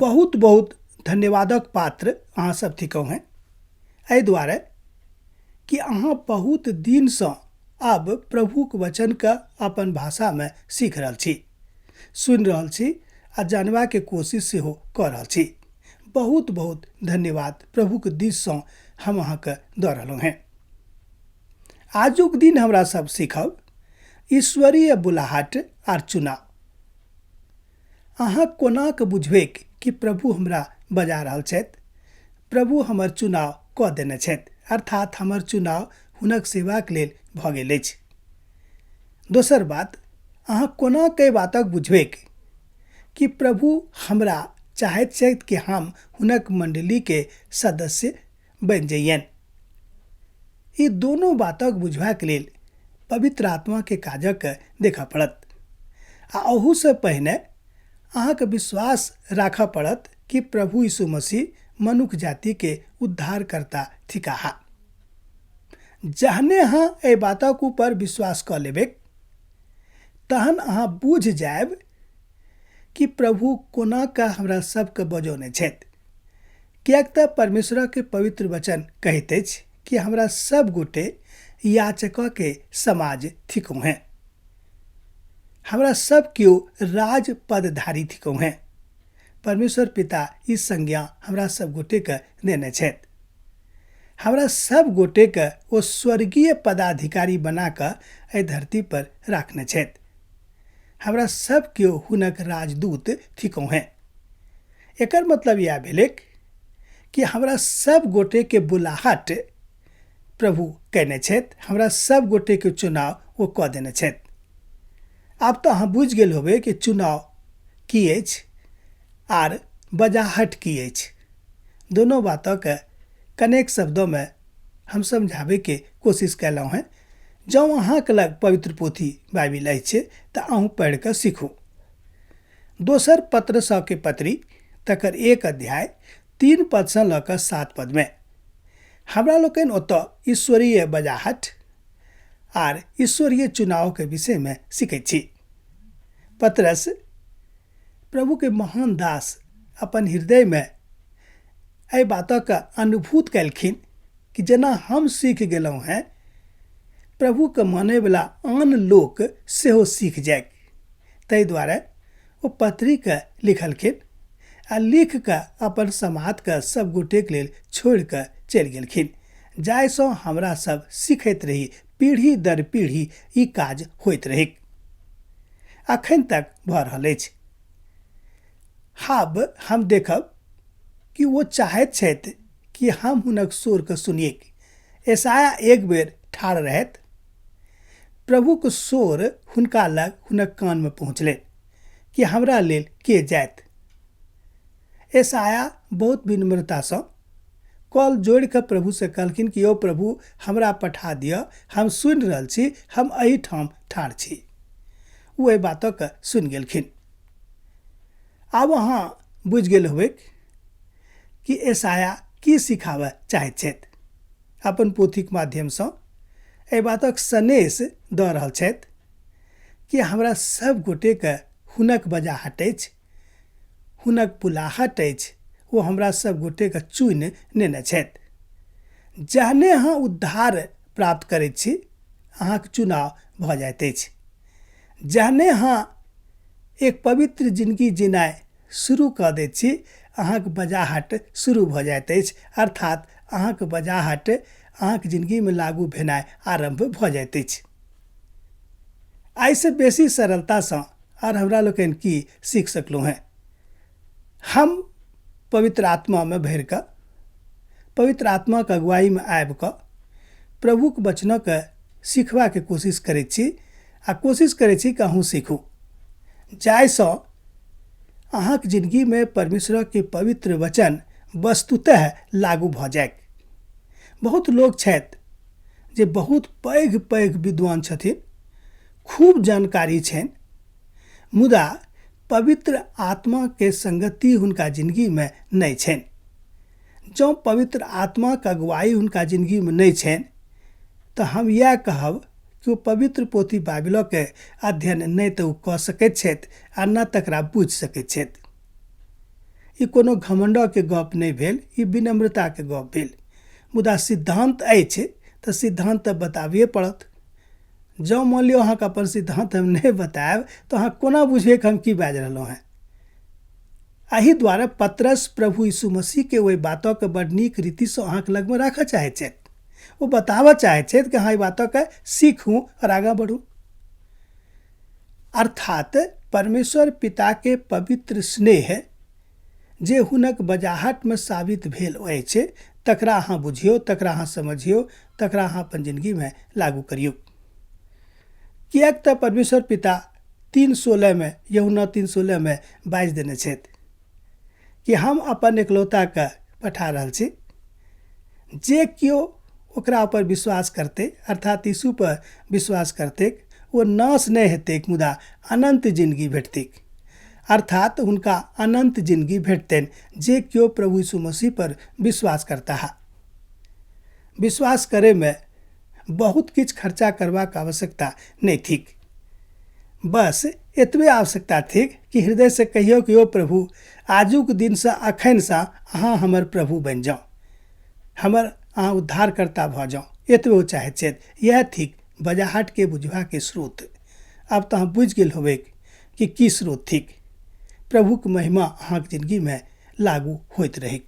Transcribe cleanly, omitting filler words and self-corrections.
बहुत बहुत धन्यवादक पात्र अहाँ सब थिकौ हैं, एहि दुआरे कि अहाँ बहुत दिनसँ अब प्रभुक वचनके अपन भाषामे सीख रहल छी, सुनि रहल छी आ जानबाके कोशिश सेहो कऽ रहल छी। बहुत बहुत धन्यवाद प्रभुक दिससँ हम अहाँके दऽ रहलहुँ हैं। आजुक दिन हमरा सब सीखब ईश्वरीय बुलाहट आर चुनाव। अहाँ कोनाक बुझबेक कि प्रभु हमरा बजा रहल छथि, प्रभु हमर चुनाव कऽ देने छथि, अर्थात हमर चुनाव हुनक सेवाक लेल भऽ गेल अछि। दोसर बात, अहाँ कोना कई बातक बुझबेक कि प्रभु हमरा चाहैत छथि कि हम हुनक मंडलीके सदस्य बनि जइयनि। ई दोनों बातक बुझबाक लेल पवित्र आत्मा के काजक देखऽ पड़त आ अहू से पहिने अहाँके विश्वास राखऽ पड़त कि प्रभु यीशु मसीह मनुष्य जाति के उद्धारकर्ता थिकाहा। जहने अहाँ एहि बातक ऊपर विश्वास कऽ लेबेक तहन अहाँ बुझ जायब कि प्रभु कोना का हमरा सबके बजौने छथि। किएक तऽ परमेश्वर के पवित्र वचन कहैत अछि कि हमरा सब गोटे याचक के समाज थिकौ हैं, हमरा सब केओ राज पदधारी थिकौ हैं। परमेश्वर पिता ई संज्ञा हमरा सब गोटे के देने छथि। हमरा सब गोटे के ओ स्वर्गीय पदाधिकारी बना कऽ एहि धरती पर राखने छथि। हमरा सब केओ हुनक राजदूत थिकौ हैं। एकर मतलब यह भेलैक कि हमरा सब गोटे के बुलाहट प्रभु कहने छथि, हमरा सब गोटे के चुनाव वो कऽ देने छथि। आब तऽ अहाँ बुझि गेल होबे कि चुनाव की अछि आर बजाहट की अछि। दोनों बातक कनेक शब्दों में हम समझावे के कोशिश कैलहुँ हैं। जँ अहाँके लग पवित्र पोथी बाइबिल अछि तऽ अहूँ पढ़ि कऽ सीखू। दोसर पत्रस के पत्री तकर 1 अध्याय 3 पदसँ लऽ कऽ 7 पद में हमरा लोकनि ओतऽ ईश्वरीय बजाहट आर ईश्वरीय चुनाव के विषय में सीखैत छी। पतरस प्रभु के महान दास अपन हृदय में एहि बातक अनुभूत कैलखिन कि जेना हम सीख गेलहुँ हैं, प्रभु के माने वाला आन लोक सेहो सीख जाय। ताहि दुआरे ओ पत्री के लिखलखिन आ लिख कऽ अपन समाज के सब गोटे के लेल छोड़ि कऽ चलि गेलखिन, जाहिसँ हमरा सब सीखैत रही, पीढ़ी दर पीढ़ी ई काज होइत रही, अखन तक भऽ रहल अछि। आब हम देखब कि वो चाहैत छथि कि हम हुनक स्वर के सुनिए। यशाया एक बेर ठाढ़ रहैत, प्रभु के स्वर हुनका लग हुनक कान में पहुँचले कि हमरा लेल के जायत। यशाया बहुत विनम्रता से कल जोड़ि कऽ प्रभु से कहलखिन कि यौ प्रभु हमरा पठा दिअ, हम सुनि रहल छी, हम एहि ठाम ठाढ़ छी। वो एहि बातक सुनि गेलखिन। आब अहाँ बुझि गेल होबे कि यशाया की सिखाबऽ चाहैत छथि। अपन पोथीक माध्यमसँ एहि बातक संदेश दऽ रहल छथि कि हमरा सब गोटे के हुनक बजाहट अछि, हुनक बुलाहट अछि, वो हमरा सब गोटे के चुनि नेने छथि। जहने अहाँ उद्धार प्राप्त करैत छी, अहाँके चुनाव भऽ जाइत अछि। जहने अहाँ एक पवित्र जिंदगी जिनाइ शुरू कऽ दैत छी, अहाँके बजाहट शुरू भऽ जाइत अछि, अर्थात अहाँके बजाहट अहाँके जिंदगी में लागू भेनाइ आरंभ भऽ जाइत अछि। एहिसँ बेसी सरलतासँ आर हमरा लोकनि की सीख सकलहुँ हैं। हम पवित्र आत्मा में भरि कऽ, पवित्र आत्मा के अगुवाई में आबि कऽ प्रभुक वचनक सीखबाके कोशिश करैत छी आ कोशिश करैत छी कि अहूँ सीखू, जाहिसँ अहाँके जिंदगी में परमेश्वर के पवित्र वचन वस्तुतः लागू भऽ जाय। बहुत लोग छथि जे बहुत पैघ पैघ विद्वान छथिन, खूब जानकारी छनि, मुदा पवित्र आत्मा के संगति हुनका जिंदगी में नहीं छनि। जँ पवित्र आत्मा के अगुवाई हुनका जिंदगी में नहीं छनि तऽ हम यह कहब कि वो पवित्र पोथी बाइबिल के अध्ययन नहीं तो कऽ सकैत छथि आ न तकरा बुझि सकैत छथि। ई कोनो घमंड के गप नहीं भेल, ई विनम्रता के गप भेल। मुदा सिद्धांत अछि तऽ सिद्धांत तऽ बताबिए पड़त। जँ मान लियो अहाँके अपन सिद्धांत हम नहीं बतायब तऽ अहाँ कोना बुझबे कि हम की बाजि रहलहुँ हैं। एहि दुआरे पतरस प्रभु यीशु मसीह के ओहि बातों के बड़ नीक रीति से अहाँके लग में राखऽ चाहै छथि। वो बताबऽ चाहै छथि कि हाँ ई बातों के सीखूं और आगाँ बढ़ूं। अर्थात परमेश्वर पिता के पवित्र स्नेह जे हुनक बजाहट में साबित भेल अछि तकरा अहाँ बुझियो, तकरा अहाँ समझियो, तकरा अहाँ अपन जिंदगी में लागू करियो। किएक तऽ परमेश्वर पिता 3:16 में, यूहन्ना 3:16 में बाजि देने छथि कि हम अपन एकलौता के पठा रहल छी, जे केओ ओकरा पर विश्वास करते अर्थात यीशु पर विश्वास करते वो नाश नहीं हेतै मुदा अनंत जिंदगी भेटतै। अर्थात हुनका अनंत जिंदगी भेटतनि जे केओ प्रभु यीशु मसीह पर विश्वास करता है। विश्वास करे में बहुत किछ खर्चा करबाक आवश्यकता नहीं थिक। बस एतबे आवश्यकता थिक कि हृदय से कहियो कि ओ प्रभु आजुक दिन से अखन से अहाँ हमर प्रभु बनि जाओ, हमर अहाँ उद्धारकर्ता भ जाओ। एतबे ओ चाहै छथि। यह थिक बजाहट के बुझबा के स्रोत। अब तो अहाँ बुझि गेल होबै कि की स्रोत थिक। प्रभु के महिमा अहाँके जिंदगी में लागू होइत रही।